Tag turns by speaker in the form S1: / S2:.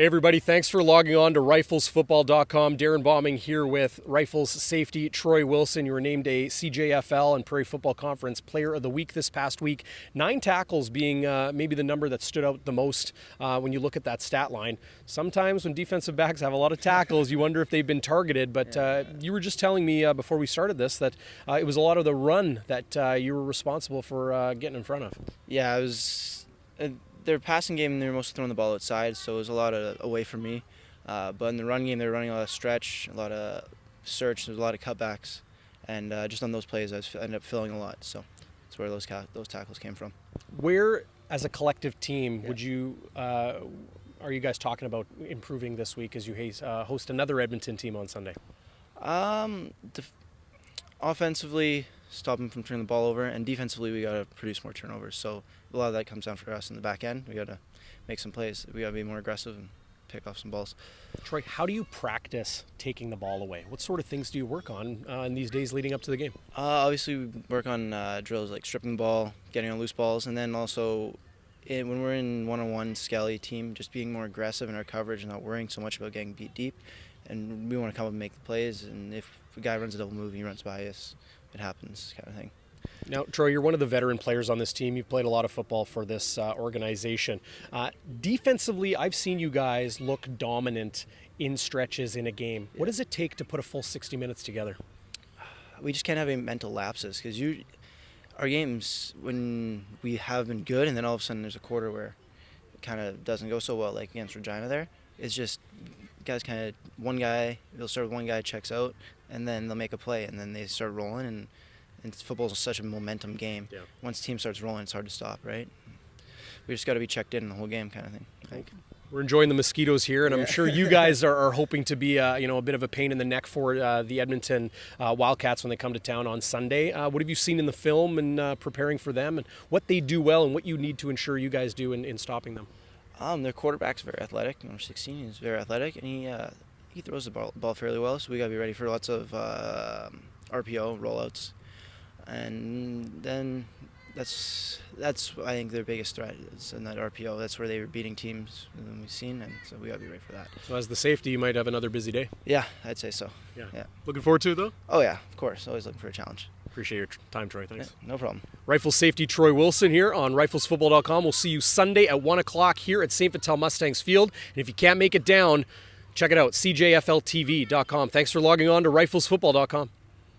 S1: Hey everybody, thanks for logging on to riflesfootball.com. Darrin Bauming here with Rifles safety Troy Wilson. You were named a CJFL and Prairie Football Conference Player of the Week this past week. 9 tackles being maybe the number that stood out the most when you look at that stat line. Sometimes when defensive backs have a lot of tackles, you wonder if they've been targeted, but you were just telling me before we started this that it was a lot of the run that you were responsible for getting in front of.
S2: Yeah, it was their passing game, they were mostly throwing the ball outside, so it was a lot away from me. But in the run game, they were running a lot of stretch, a lot of search, there was a lot of cutbacks. And just on those plays, I ended up filling a lot. So that's where those tackles came from.
S1: Where, as a collective team, would you are you guys talking about improving this week as you host another Edmonton team on Sunday?
S2: Offensively, stop them from turning the ball over, and defensively, we got to produce more turnovers. So a lot of that comes down for us in the back end. We got to make some plays. We got to be more aggressive and pick off some balls.
S1: Troy, how do you practice taking the ball away? What sort of things do you work on in these days leading up to the game?
S2: Obviously, we work on drills like stripping the ball, getting on loose balls, and then also when we're in one-on-one Skelly team, just being more aggressive in our coverage and not worrying so much about getting beat deep. And we want to come up and make the plays, and if a guy runs a double move and he runs by us, it happens, kind of thing.
S1: Now, Troy, you're one of the veteran players on this team. You've played a lot of football for this organization. Defensively, I've seen you guys look dominant in stretches in a game. What does it take to put a full 60 minutes together?
S2: We just can't have any mental lapses, because our games, when we have been good and then all of a sudden there's a quarter where it kind of doesn't go so well, like against Regina there, it's just guys kind of, they'll start with one guy, checks out, and then they'll make a play, and then they start rolling, and football is such a momentum game. Yeah. Once the team starts rolling, it's hard to stop, right? We just got to be checked in the whole game, kind of thing.
S1: We're enjoying the mosquitoes here, and I'm sure you guys are hoping to be a bit of a pain in the neck for the Edmonton Wildcats when they come to town on Sunday. What have you seen in the film and preparing for them, and what they do well, and what you need to ensure you guys do in stopping them?
S2: Their quarterback's very athletic. Number 16, he's very athletic, and he throws the ball fairly well. So we got to be ready for lots of RPO rollouts. And then that's I think their biggest threat is in that RPO. That's where they were beating teams that we've seen, and so we got to be ready for that.
S1: So as the safety, you might have another busy day.
S2: Yeah, I'd say so.
S1: Yeah. Looking forward to it, though?
S2: Oh, yeah, of course. Always looking for a challenge.
S1: Appreciate your time, Troy. Thanks.
S2: Yeah, no problem.
S1: Rifle safety Troy Wilson here on riflesfootball.com. We'll see you Sunday at 1 o'clock here at St. Vital Mustangs Field. And if you can't make it down, check it out, cjfltv.com. Thanks for logging on to riflesfootball.com.